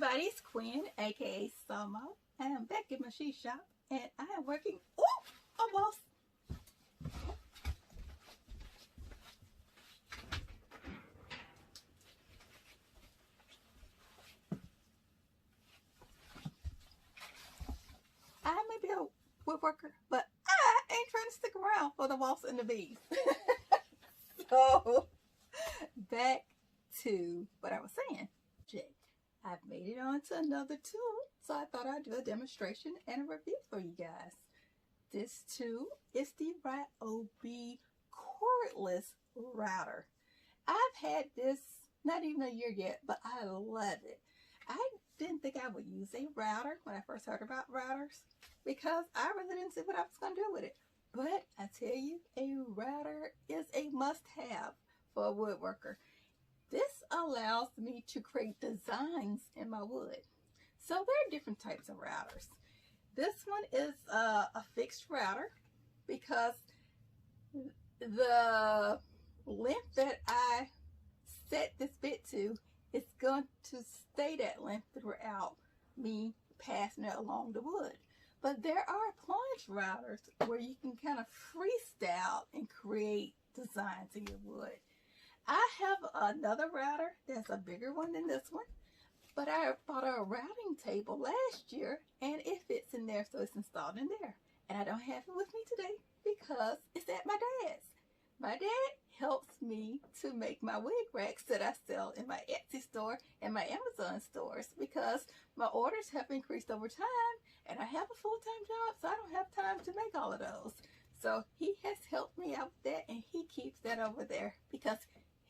everybody, it's Quinn, aka Samo. I am back at my sheet shop and I am working a wasp. I may be a woodworker, but I ain't trying to stick around for the wasps and the bees. So back to what I was saying. I've made it onto another tool, so I thought I'd do a demonstration and a review for you guys. This tool is the Ryobi Cordless Router. I've had this not even a year yet, but I love it. I didn't think I would use a router when I first heard about routers because I really didn't see what I was going to do with it. But I tell you, a router is a must-have for a woodworker. This allows me to create designs in my wood. So there are different types of routers. This one is a fixed router because the length that I set this bit to is going to stay that length throughout me passing it along the wood. But there are plunge routers where you can kind of freestyle and create designs in your wood. I have another router that's a bigger one than this one, but I bought a routing table last year and it fits in there, so it's installed in there. And I don't have it with me today because it's at my dad's. My dad helps me to make my wig racks that I sell in my Etsy store and my Amazon stores because my orders have increased over time and I have a full-time job, so I don't have time to make all of those. So he has helped me out with that, and he keeps that over there because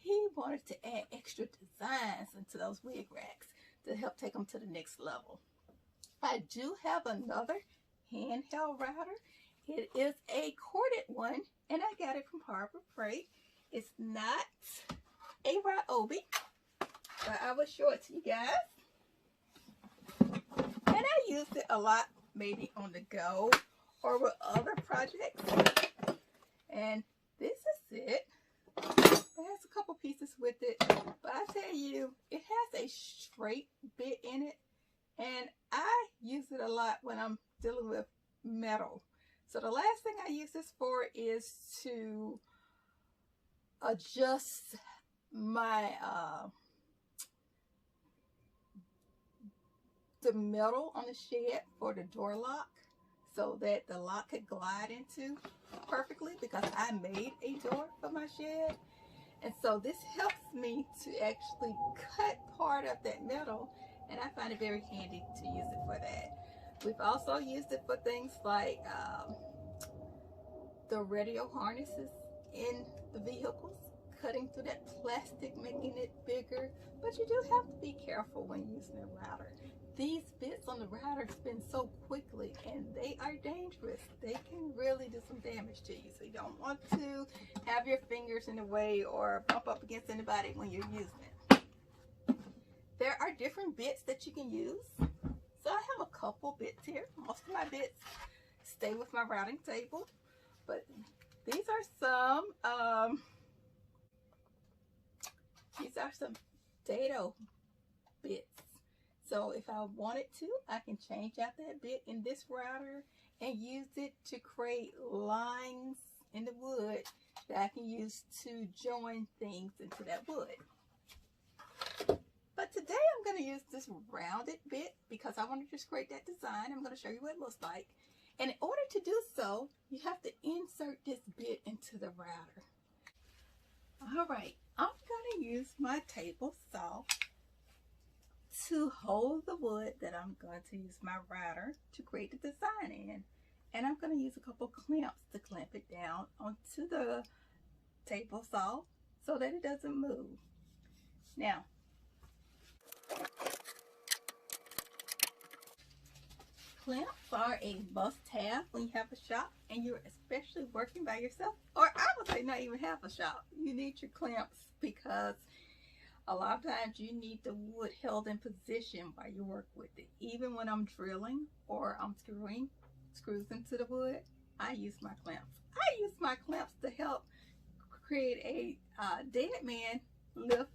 he wanted to add extra designs into those wig racks to help take them to the next level. I do have another handheld router. It is a corded one, and I got it from Harbor Freight. It's not a Ryobi, but I will show it to you guys. And I used it a lot, maybe on the go or with other projects. And this is it. It has a couple pieces with it, but I tell you, it has a straight bit in it, and I use it a lot when I'm dealing with metal. So the last thing I use this for is to adjust my the metal on the shed for the door lock so that the lock could glide into perfectly, because I made a door for my shed. And so this helps me to actually cut part of that metal, and I find it very handy to use it for that. We've also used it for things like the radio harnesses in the vehicles, cutting through that plastic, making it bigger. But you do have to be careful when using a router. These bits on the router spin so quickly and they are dangerous. They can really do some damage to you. So you don't want to have your fingers in the way or bump up against anybody when you're using it. There are different bits that you can use. So I have a couple bits here. Most of my bits stay with my routing table. But these are some dado bits. So if I wanted to, I can change out that bit in this router and use it to create lines in the wood that I can use to join things into that wood. But today I'm going to use this rounded bit because I want to just create that design. I'm going to show you what it looks like. And in order to do so, you have to insert this bit into the router. All right, I'm going to use my table saw to hold the wood that I'm going to use my router to create the design in. And I'm going to use a couple clamps to clamp it down onto the table saw so that it doesn't move. Now, clamps are a must-have when you have a shop and you're especially working by yourself, or I would say not even have a shop. You need your clamps because a lot of times you need the wood held in position while you work with it. Even when I'm drilling or I'm screwing screws into the wood, I use my clamps. I use my clamps to help create a dead man lift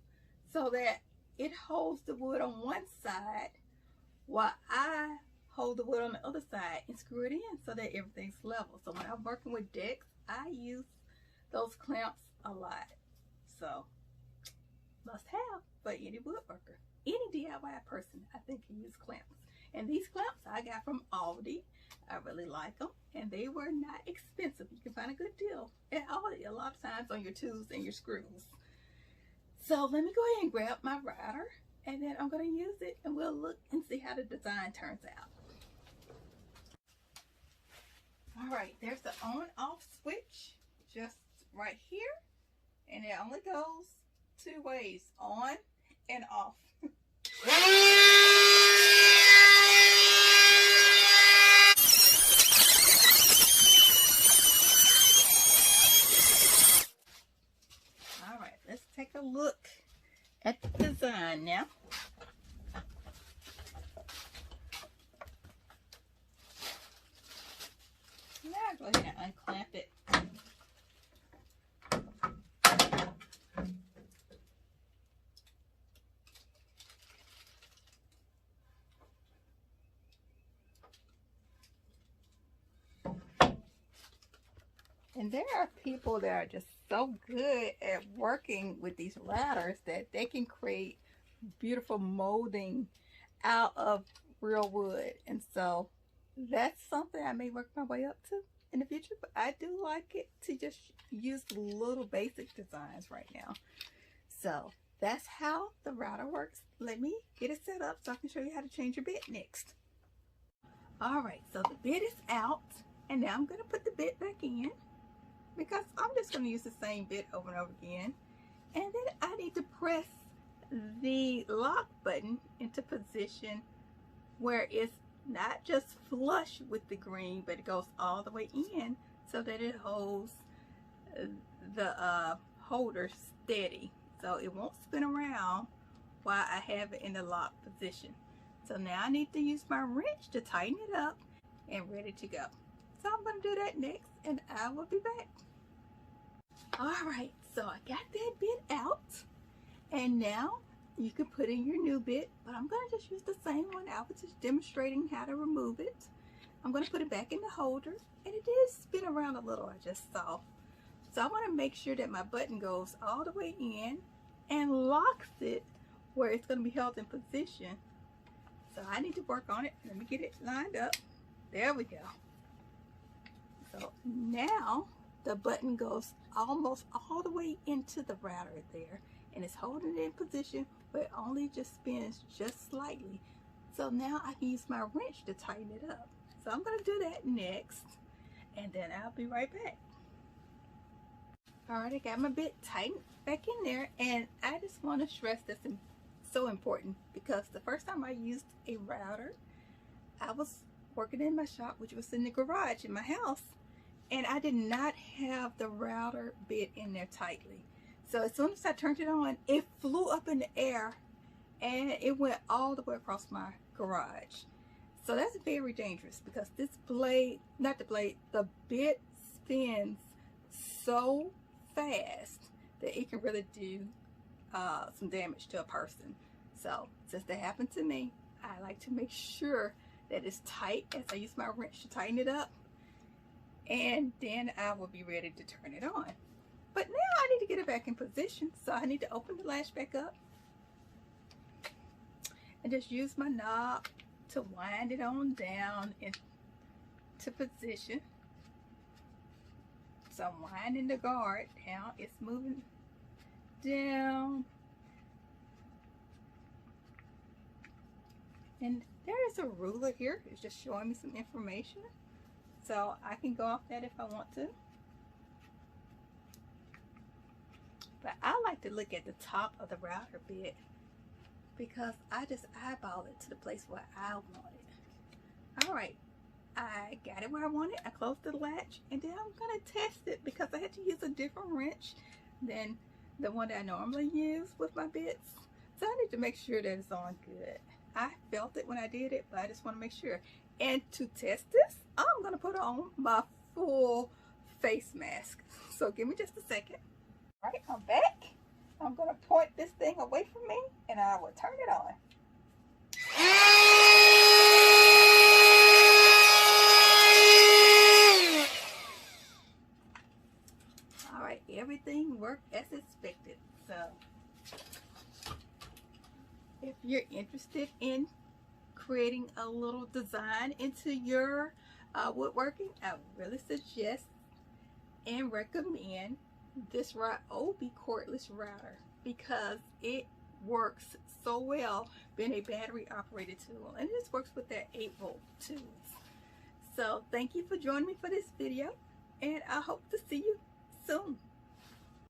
so that it holds the wood on one side while I hold the wood on the other side and screw it in so that everything's level. So when I'm working with decks, I use those clamps a lot. So must have for any woodworker. Any DIY person, I think, can use clamps. And these clamps I got from Aldi. I really like them, and they were not expensive. You can find a good deal at Aldi a lot of times on your tools and your screws. So let me go ahead and grab my router, and then I'm going to use it, and we'll look and see how the design turns out. All right, there's the on-off switch just right here, and it only goes 2 ways, on and off. All right, let's take a look at the design now. Now I'll go ahead and unclamp it. And there are people that are just so good at working with these routers that they can create beautiful molding out of real wood. And so that's something I may work my way up to in the future, but I do like it to just use little basic designs right now. So that's how the router works. Let me get it set up so I can show you how to change your bit next. All right, so the bit is out, and now I'm going to put the bit back in, because I'm just going to use the same bit over and over again. And then I need to press the lock button into position where it's not just flush with the green, but it goes all the way in so that it holds the holder steady. So it won't spin around while I have it in the lock position. So now I need to use my wrench to tighten it up and ready to go. So I'm going to do that next, and I will be back. Alright, so I got that bit out, and now you can put in your new bit, but I'm going to just use the same one. I was just demonstrating how to remove it. I'm going to put it back in the holder, and it did spin around a little, I just saw. So I want to make sure that my button goes all the way in and locks it where it's going to be held in position. So I need to work on it. Let me get it lined up. There we go. So now the button goes almost all the way into the router there, and it's holding it in position, but it only just spins just slightly. So now I can use my wrench to tighten it up. So I'm going to do that next, and then I'll be right back. All right, I got my bit tightened back in there, and I just want to stress this is so important, because the first time I used a router, I was working in my shop, which was in the garage in my house, and I did not have the router bit in there tightly. So as soon as I turned it on, it flew up in the air, and it went all the way across my garage. So that's very dangerous, because this blade, not the blade, the bit spins so fast that it can really do some damage to a person. So since that happened to me, I like to make sure that it's tight as I use my wrench to tighten it up, and then I will be ready to turn it on. But now I need to get it back in position, so I need to open the latch back up and just use my knob to wind it on down into position. So I'm winding the guard down. It's moving down, and there is a ruler here. It's just showing me some information, so I can go off that if I want to. But I like to look at the top of the router bit, because I just eyeball it to the place where I want it. All right, I got it where I want it. I closed the latch, and then I'm going to test it, because I had to use a different wrench than the one that I normally use with my bits. So I need to make sure that it's on good. I felt it when I did it, but I just want to make sure. And to test this, I'm going to put on my full face mask. So give me just a second. All right, I'm back. I'm going to point this thing away from me, and I will turn it on. everything worked as expected. So if you're interested in creating a little design into your woodworking, I really suggest and recommend this Ryobi cordless router because it works so well being a battery operated tool, and this works with their 8-volt tools. So thank you for joining me for this video, and I hope to see you soon.